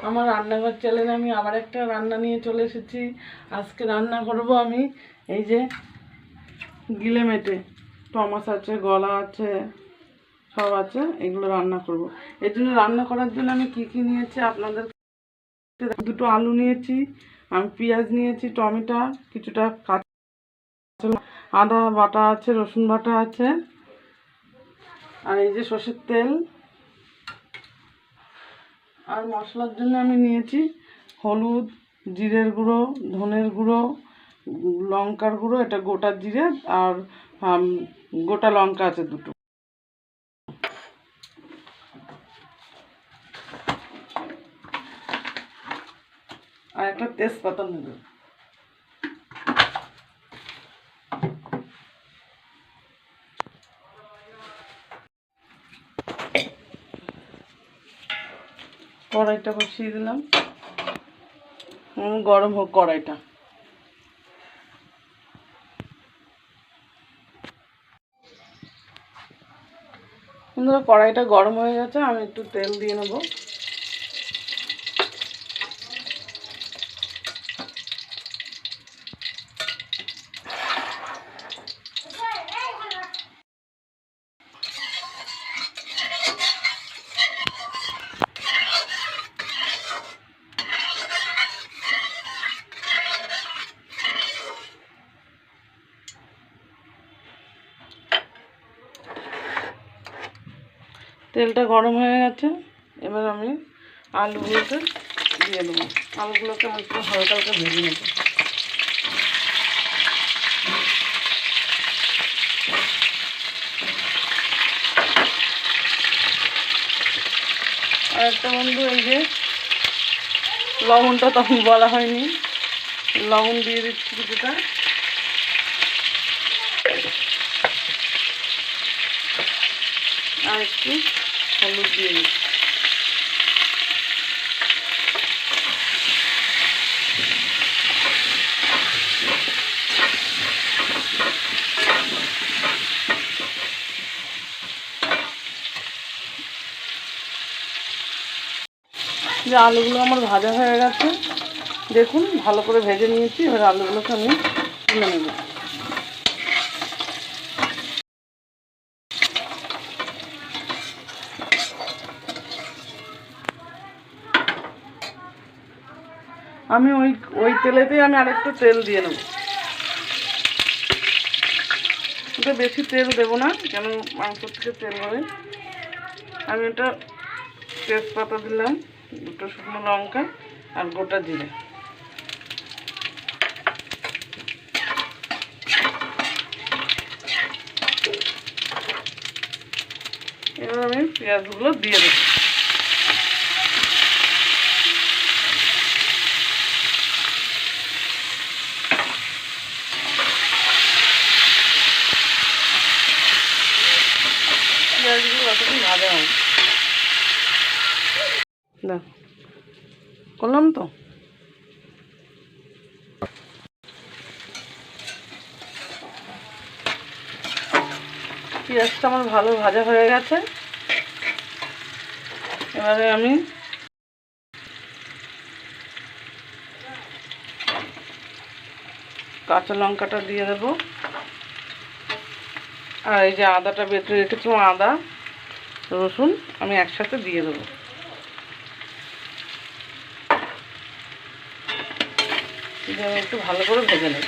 আমার রান্নাঘর চ্যানেলে আমি আবার একটা রান্না নিয়ে চলে এসেছি। আজকে রান্না করব আমি এই যে গিলে মেটে টমাস আছে, গলা আছে, সব আছে, এগুলো রান্না করব। এর জন্য রান্না করার জন্য আমি কি কি নিয়েছি আপনাদের, দুটো আলু নিয়েছি, আমি পেঁয়াজ নিয়েছি, টমেটো, কিছুটা কাঁচা, আদা বাটা আছে, রসুন বাটা আছে, আর এই যে সর্ষের তেল। আর মশলার জন্য আমি নিয়েছি হলুদ, জিরের গুঁড়ো, ধনের গুঁড়ো, লঙ্কার গুঁড়ো, এটা গোটা জিরে, আর গোটা লঙ্কা আছে দুটো, আর একটা তেজপাতা নেব। কড়াইটা বসিয়ে দিলাম, গরম হোক কড়াইটা। বন্ধুরা, কড়াইটা গরম হয়ে গেছে, আমি একটু তেল দিয়ে নেব। তেলটা গরম হয়ে গেছে, এবার আমি আলুগুলোকে দিয়ে দেবো। আলুগুলোকে আমি একটু হালকা হালকা ভেজে নেব। আর একটা বন্ধু, এই যে লবণটা তখন বলা হয়নি, লবণ দিয়ে দিচ্ছি কিছুটা, আর একটু হলুদ দিয়ে দিচ্ছি। যে আলুগুলো আমার ভাজা হয়ে গেছে, দেখুন ভালো করে ভেজে নিয়েছি। এবার আলুগুলোকে আমি তুলে নেব। আমি ওই তেলেতেই আমি আরেকটু তেল দিয়ে নেব। এটা বেশি তেল দেবো না, কেন মাংস থেকে তেল হবে। আমি এটা তেজপাতা দিলাম, দুটো শুকনো লঙ্কা, আর গোটা জিরে। এবার আমি পেঁয়াজগুলো দিয়ে দেবো। পেঁয়াজগুলো যতক্ষণ ভাজা হবে, না করলাম তো। পেঁয়াজটা আমার ভালো ভাজা হয়ে গেছে, এবারে আমি কাঁচা লঙ্কাটা দিয়ে দেবো, আর এই যে আদাটা বেটে রেখেছিলাম, আদা রসুন আমি একসাথে দিয়ে দেবো। আমি একটু ভালো করে ভেজে নেব।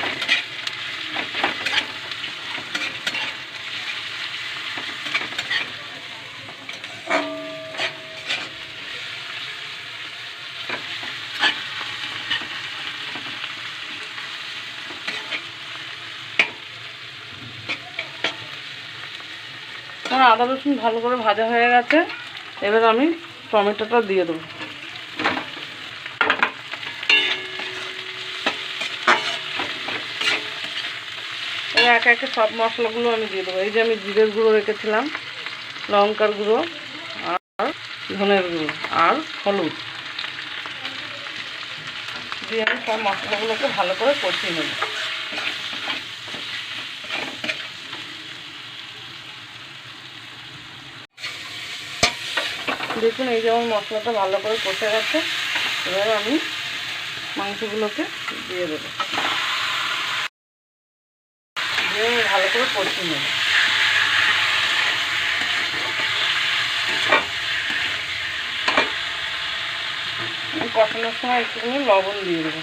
আমার আদা রসুন ভালো করে ভাজা হয়ে গেছে, এবার আমি টমেটোটা দিয়ে দেবো। এবার একে একে সব মশলাগুলো আমি দিয়ে দেবো। এই যে আমি জিরের গুঁড়ো রেখেছিলাম, লঙ্কার গুঁড়ো, আর ধনের গুঁড়ো, আর হলুদ দিয়ে আমি সব মশলাগুলোকে ভালো করে কষিয়ে নেব। দেখুন এই যেমন মশলাটা ভালো করে কষে গেছে। এবার আমি মাংসগুলোকে দিয়ে দেবো, দিয়ে ভালো করে কষিয়ে নেব। কষানোর সময় একটুখানি লবণ দিয়ে দেবো।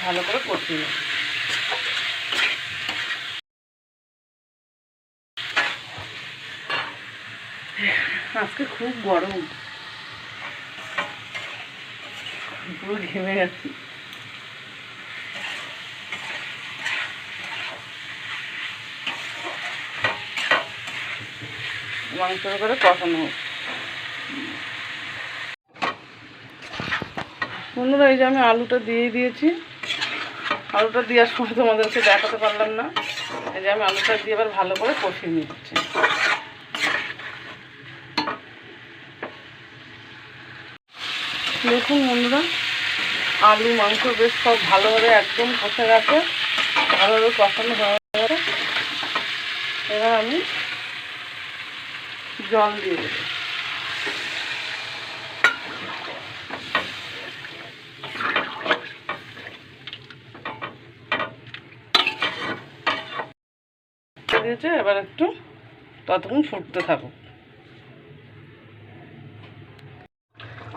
ভালো করে কষিয়ে নেব। আজকে খুব গরম, পুরো ঘেমে গেছি। মাংসের করে কষানো হোক। বন্ধুরা এই যে আমি আলুটা দিয়ে দিয়েছি। আলুটা দেওয়ার সময় তোমাদেরকে দেখাতে পারলাম না। এই যে আমি আলুটা দিয়ে এবার ভালো করে কষিয়ে নিচ্ছি। দেখুন বন্ধুরা, আলু মাংস বেশ সব ভালোভাবে একদম কষে গেছে, ভালোভাবে কষানো হয়ে গেছে। এবার আমি জল দিয়ে দেবো। দিয়েছে, এবার একটু ততক্ষণ ফুটতে থাকুক।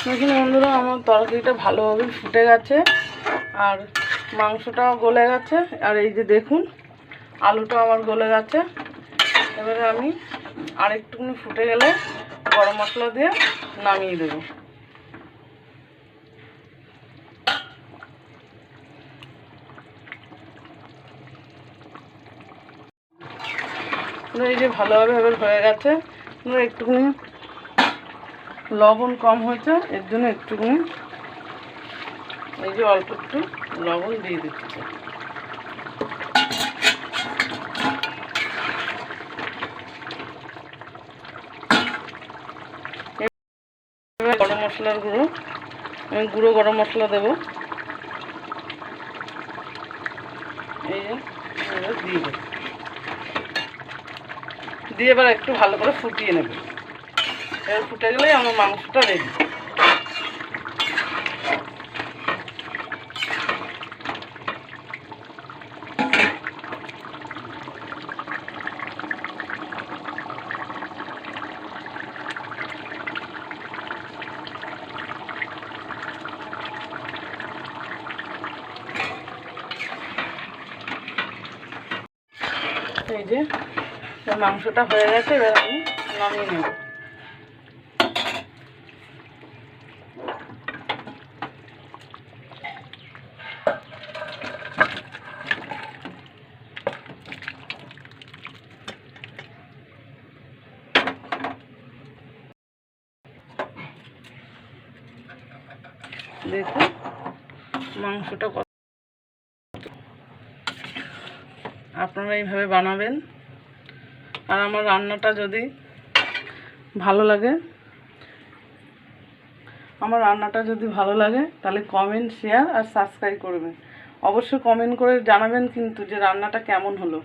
দেখুন বন্ধুরা, আমার তরকারিটা ভালোভাবে ফুটে গেছে আর মাংসটাও গলে গেছে। আর এই যে দেখুন আলুটাও আমার গলে গেছে। এবারে আমি আরেকটুখানি ফুটে গেলে গরম মশলা দিয়ে নামিয়ে দেবো। এই যে ভালোভাবে এবার হয়ে গেছে। একটুখানি লবণ কম হয়েছে, এর জন্য একটুখানি এই যে অল্প একটু লবণ দিয়ে দিচ্ছি। এবার গরম মশলার গুঁড়ো, আমি গুঁড়ো গরম মশলা দেবো। এই যে দিয়ে দেবো, দিয়ে এবার একটু ভালো করে ফুটিয়ে নেবে। এবার ফুটে গেলেই আমার মাংসটা রেডি। এই যে মাংসটা হয়ে গেছে, এবার আমি নামিয়ে নেব। দেখুন মাংসটা কত, আপনারা এইভাবে বানাবেন। আর আমার রান্নাটা যদি ভালো লাগে, তাহলে কমেন্ট, শেয়ার আর সাবস্ক্রাইব করবেন। অবশ্যই কমেন্ট করে জানাবেন কিন্তু যে রান্নাটা কেমন হলো।